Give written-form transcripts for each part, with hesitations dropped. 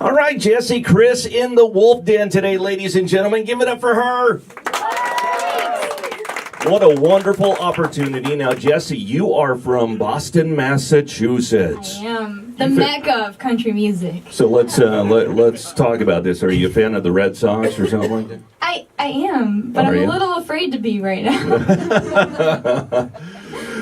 All right, Jessie, Chris in the Wolf Den today, ladies and gentlemen. Give it up for her. What a wonderful opportunity. Now, Jessie, you are from Boston, Massachusetts. I am the mecca of country music. So let's talk about this. Are you a fan of the Red Sox or something like that? I am, but I'm a little afraid to be right now.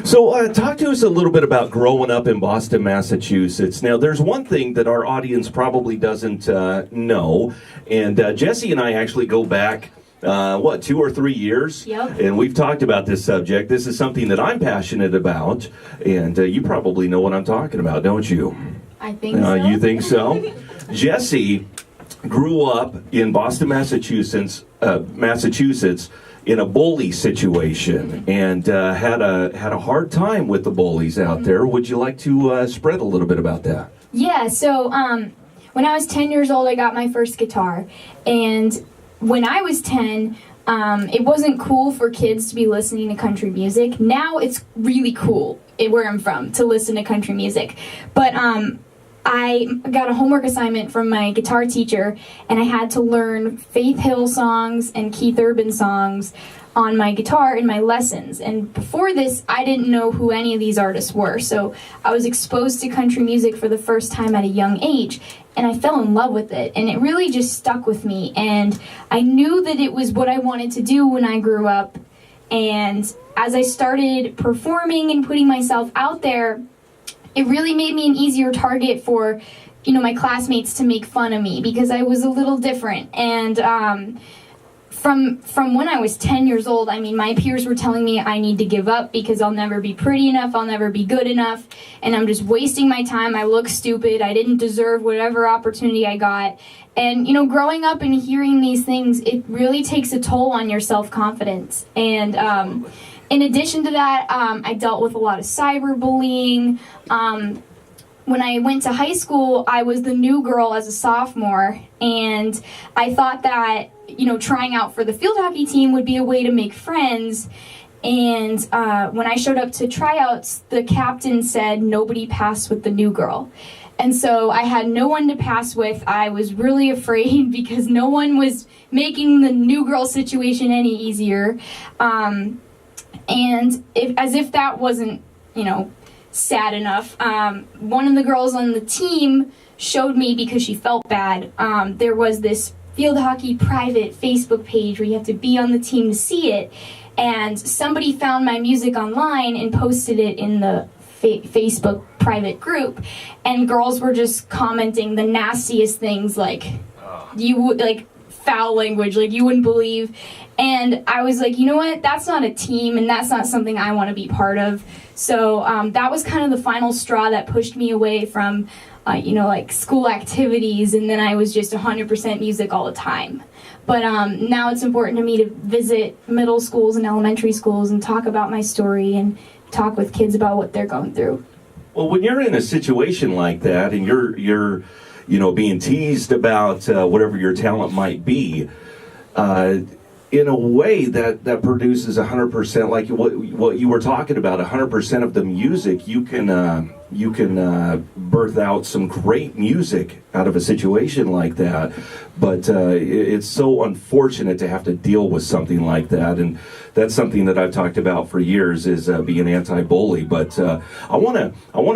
So talk to us a little bit about growing up in Boston, Massachusetts. Now, there's one thing that our audience probably doesn't know, and Jessie and I actually go back 2 or 3 years? Yep. And we've talked about this subject. This is something that I'm passionate about, and you probably know what I'm talking about, don't you? I think so. You think so? Jessie grew up in Boston, Massachusetts, in a bully situation, and had a hard time with the bullies out there. Would you like to spread a little bit about that? Yeah. So when I was 10 years old, I got my first guitar, and when I was 10, it wasn't cool for kids to be listening to country music. Now it's really cool where I'm from to listen to country music. But I got a homework assignment from my guitar teacher, and I had to learn Faith Hill songs and Keith Urban songs on my guitar in my lessons. And before this, I didn't know who any of these artists were. So I was exposed to country music for the first time at a young age, and I fell in love with it. And it really just stuck with me. And I knew that it was what I wanted to do when I grew up. And as I started performing and putting myself out there, it really made me an easier target for, my classmates to make fun of me because I was a little different. And from when I was 10 years old, my peers were telling me I need to give up because I'll never be pretty enough, I'll never be good enough, and I'm just wasting my time. I look stupid, I didn't deserve whatever opportunity I got. And, growing up and hearing these things, it really takes a toll on your self-confidence. And in addition to that, I dealt with a lot of cyberbullying. When I went to high school, I was the new girl as a sophomore, and I thought that, trying out for the field hockey team would be a way to make friends. And when I showed up to tryouts, the captain said nobody passed with the new girl. And so I had no one to pass with. I was really afraid because no one was making the new girl situation any easier. And as if that wasn't, sad enough, one of the girls on the team showed me, because she felt bad, there was this field hockey private Facebook page where you have to be on the team to see it, and somebody found my music online and posted it in the Facebook private group, and girls were just commenting the nastiest things, foul language, you wouldn't believe. And I was like, you know what, that's not a team, and that's not something I want to be part of. So that was kind of the final straw that pushed me away from school activities, and then I was just 100% music all the time. But now it's important to me to visit middle schools and elementary schools and talk about my story and talk with kids about what they're going through. Well, when you're in a situation like that and you're being teased about whatever your talent might be, in a way that produces 100%, like what you were talking about, 100% of the music, you can birth out some great music out of a situation like that. But it's so unfortunate to have to deal with something like that, and that's something that I've talked about for years, is being anti-bully. But I want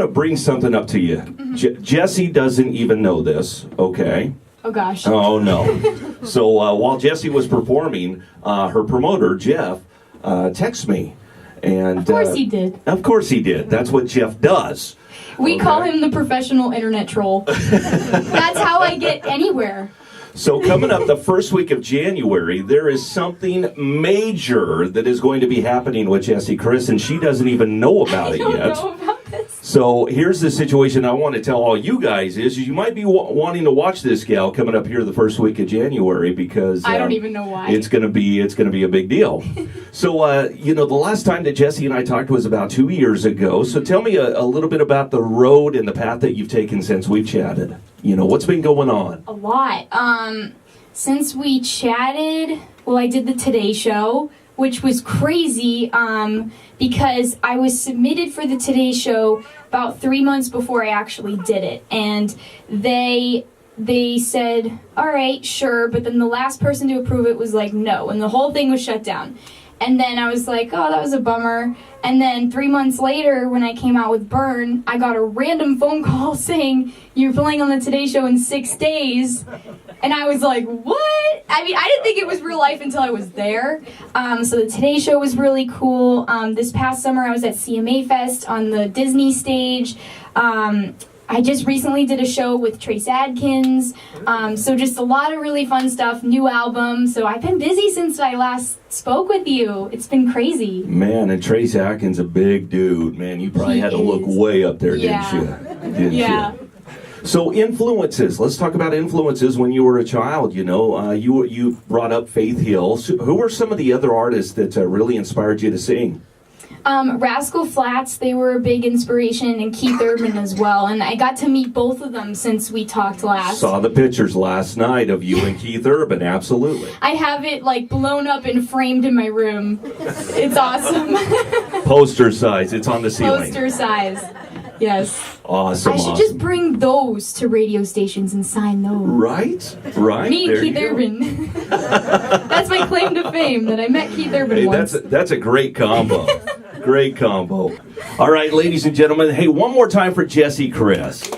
to bring something up to you. Mm-hmm. Jessie doesn't even know this, okay? Oh, gosh. Oh, no. So while Jessie was performing, her promoter, Jeff, texted me. And, of course he did. Of course he did. That's what Jeff does. We call him the professional internet troll. That's how I get anywhere. So coming up the first week of January, there is something major that is going to be happening with Jessie Chris, and she doesn't even know about it yet. I don't know about this. So here's the situation I want to tell all you guys is you might be wanting to watch this gal coming up here the first week of January, because I don't even know why. It's going to be a big deal. So the last time that Jessie and I talked was about 2 years ago. So tell me a little bit about the road and the path that you've taken since we've chatted. What's been going on? A lot. Since we chatted, I did the Today Show, which was crazy because I was submitted for the Today Show about 3 months before I actually did it. And they they said, all right, sure, but then the last person to approve it was like, no, and the whole thing was shut down. And then I was like, oh, that was a bummer. And then 3 months later, when I came out with Burn, I got a random phone call saying, you're playing on the Today Show in 6 days. And I was like, what? I mean, I didn't think it was real life until I was there. So the Today Show was really cool. This past summer, I was at CMA Fest on the Disney stage. I just recently did a show with Trace Adkins, so just a lot of really fun stuff, new album. So I've been busy since I last spoke with you. It's been crazy. Man, and Trace Adkins, a big dude. Man, you probably had to look way up there, didn't you? Didn't you? So influences. Let's talk about influences when you were a child. You know, you brought up Faith Hill. So who were some of the other artists that really inspired you to sing? Rascal Flatts, they were a big inspiration, and Keith Urban as well. And I got to meet both of them since we talked last. Saw the pictures last night of you and Keith Urban, absolutely. I have it like blown up and framed in my room. It's awesome. Poster size, it's on the ceiling. Poster size, yes. Awesome. I should just bring those to radio stations and sign those. Right. Me and Keith Urban. That's my claim to fame, that I met Keith Urban once. That's a great combo. Great combo. All right, ladies and gentlemen. Hey, one more time for Jessie Chris.